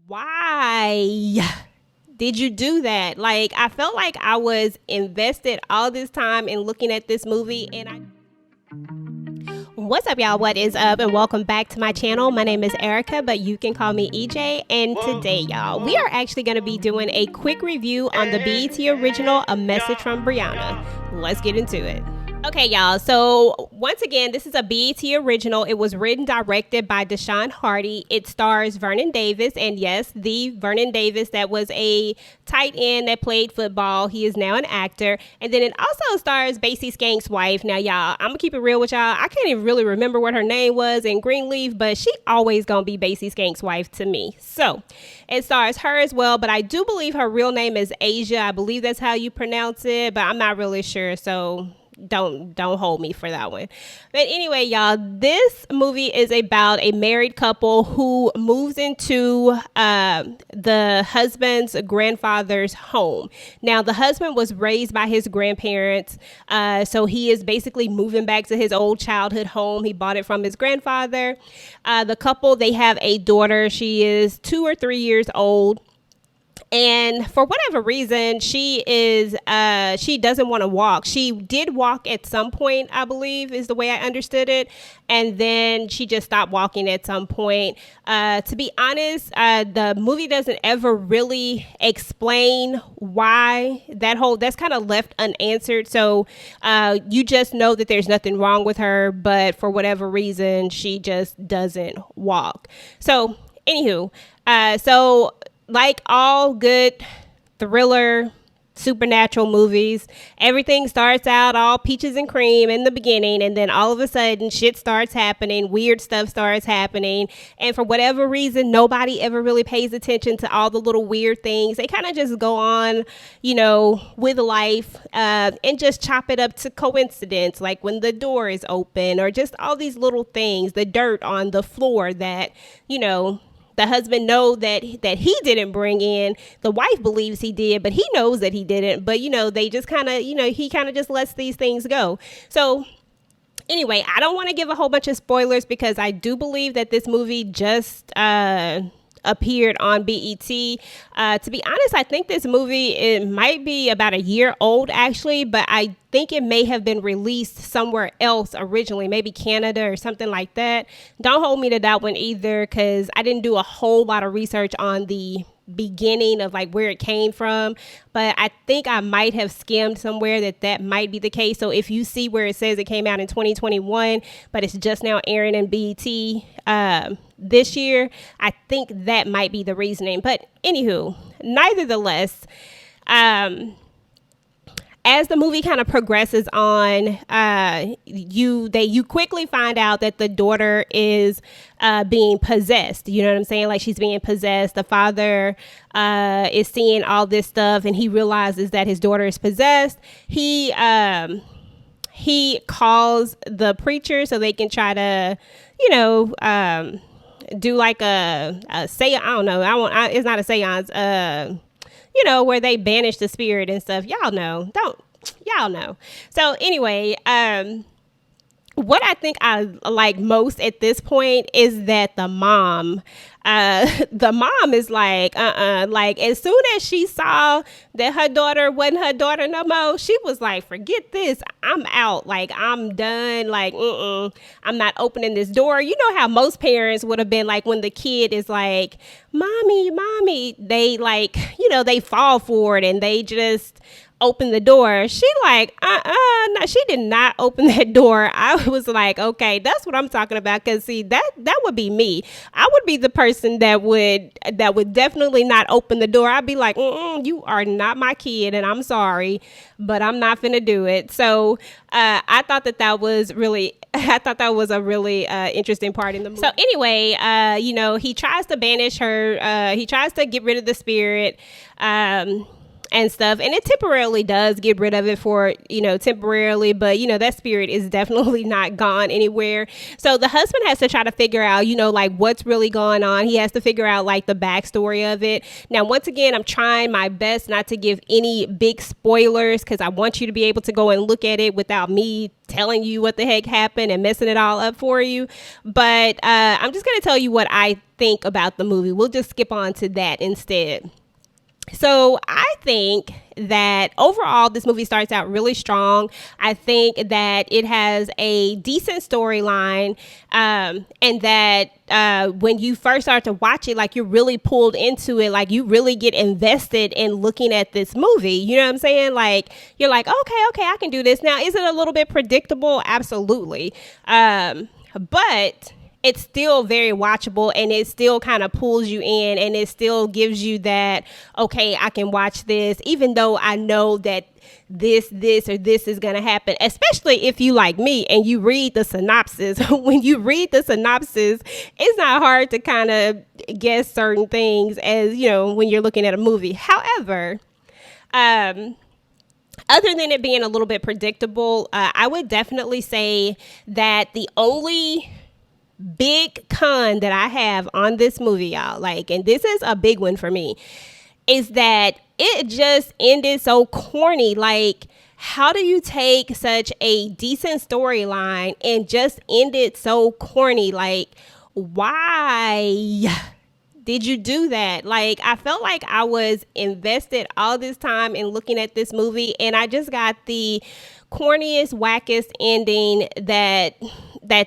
Why did you do that? Like, I felt like I was invested all this time in looking at this movie, and I. What's up, y'all? What is up? And welcome back to my channel. My name is Erica, but you can call me EJ. And today, y'all, we are actually going to be doing a quick review on the BET original, A Message from Brianna. Let's get into it. Okay, y'all. So once again, this is a BET original. It was written, directed by Deshaun Hardy. It stars Vernon Davis, and yes, the Vernon Davis that was a tight end that played football. He is now an actor. And then it also stars Basie Skank's wife. Now, y'all, I'm gonna keep it real with y'all. I can't even really remember what her name was in Greenleaf, but she always gonna be Basie Skank's wife to me. So it stars her as well, but I do believe her real name is Asia. I believe that's how you pronounce it, but I'm not really sure. So don't hold me for that one. But anyway, y'all, this movie is about a married couple who moves into the husband's grandfather's home. Now, the husband was raised by his grandparents, so he is basically moving back to his old childhood home. He bought it from his grandfather. The couple, they have a daughter. She is 2 or 3 years old. And for whatever reason, she doesn't want to walk. She did walk at some point, I believe, is the way I understood it. And then she just stopped walking at some point. To be honest, the movie doesn't ever really explain why that's kind of left unanswered. So you just know that there's nothing wrong with her, but for whatever reason, she just doesn't walk. So anywho, like all good thriller, supernatural movies, everything starts out all peaches and cream in the beginning, and then all of a sudden shit starts happening, weird stuff starts happening, and for whatever reason, nobody ever really pays attention to all the little weird things. They kind of just go on, with life, and just chop it up to coincidence, like when the door is open, or just all these little things, the dirt on the floor that, the husband knows that he didn't bring in. The wife believes he did, but he knows that he didn't. But, they just kind of, he kind of just lets these things go. So anyway, I don't want to give a whole bunch of spoilers because I do believe that this movie just appeared on BET. To be honest, I think this movie, it might be about a year old actually, but I think it may have been released somewhere else originally, maybe Canada or something like that. Don't hold me to that one either, because I didn't do a whole lot of research on the beginning of like where it came from, but I think I might have skimmed somewhere that might be the case. So if you see where it says it came out in 2021, but it's just now airing in BET this year, I think that might be the reasoning. But anywho, nevertheless, as the movie kind of progresses on, you quickly find out that the daughter is being possessed. You know what I'm saying? Like, she's being possessed. The father is seeing all this stuff, and he realizes that his daughter is possessed. He calls the preacher so they can try to, do like a seance. I don't know. It's not a seance. Where they banish the spirit and stuff. Y'all know. So anyway, what I think I like most at this point is that the mom is like, like as soon as she saw that her daughter wasn't her daughter no more, she was like, forget this, I'm out, like I'm done, like I'm not opening this door. You know how most parents would have been like when the kid is like, mommy, they like, they fall for it and they just open the door. She like, no, she did not open that door. I was like, okay, that's what I'm talking about. Cause see, that would be me. I would be the person that would definitely not open the door. I'd be like, you are not my kid, and I'm sorry, but I'm not finna do it. So I thought that was a really interesting part in the movie. So anyway, he tries to banish her. He tries to get rid of the spirit. and stuff. And it temporarily does get rid of it for, temporarily, but that spirit is definitely not gone anywhere. So the husband has to try to figure out, like what's really going on. He has to figure out like the backstory of it. Now, once again, I'm trying my best not to give any big spoilers because I want you to be able to go and look at it without me telling you what the heck happened and messing it all up for you. But I'm just going to tell you what I think about the movie. We'll just skip on to that instead. So I think that overall, this movie starts out really strong. I think that it has a decent storyline, and that when you first start to watch it, like you're really pulled into it, like you really get invested in looking at this movie. You know what I'm saying? Like you're like, okay, I can do this. Now, is it a little bit predictable? Absolutely. But it's still very watchable, and it still kind of pulls you in, and it still gives you that, okay, I can watch this, even though I know that this or this is going to happen, especially if you like me and you read the synopsis. When you read the synopsis, it's not hard to kind of guess certain things as, when you're looking at a movie. However, other than it being a little bit predictable, I would definitely say that the only big con that I have on this movie, y'all, like, and this is a big one for me, is that it just ended so corny. Like, how do you take such a decent storyline and just end it so corny? Like, why did you do that? Like, I felt like I was invested all this time in looking at this movie, and I just got the corniest, wackest ending that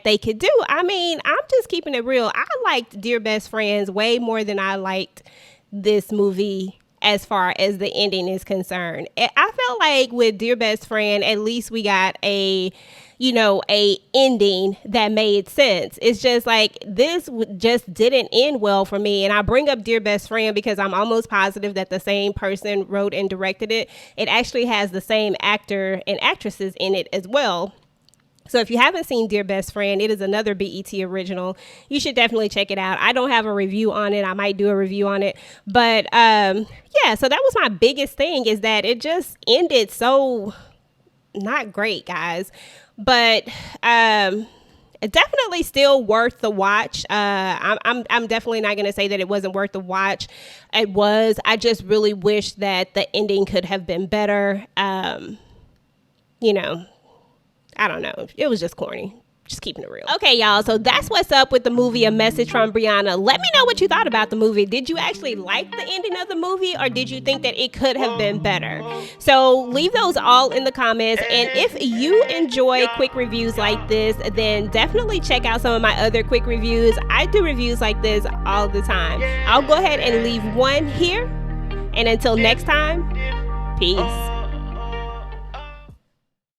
they could do. I mean, I'm just keeping it real. I liked Dear Best Friends way more than I liked this movie as far as the ending is concerned. I felt like with Dear Best Friend, at least we got a ending that made sense. It's just like this just didn't end well for me. And I bring up Dear Best Friend because I'm almost positive that the same person wrote and directed it. It actually has the same actor and actresses in it as well. So if you haven't seen Dear Best Friend, it is another BET original. You should definitely check it out. I don't have a review on it. I might do a review on it. But so that was my biggest thing, is that it just ended so not great, guys. But definitely still worth the watch. I'm definitely not going to say that it wasn't worth the watch. It was. I just really wish that the ending could have been better. I don't know. It was just corny. Just keeping it real. Okay, y'all. So that's what's up with the movie A Message from Brianna. Let me know what you thought about the movie. Did you actually like the ending of the movie, or did you think that it could have been better? So leave those all in the comments. And if you enjoy quick reviews like this, then definitely check out some of my other quick reviews. I do reviews like this all the time. I'll go ahead and leave one here. And until next time, peace.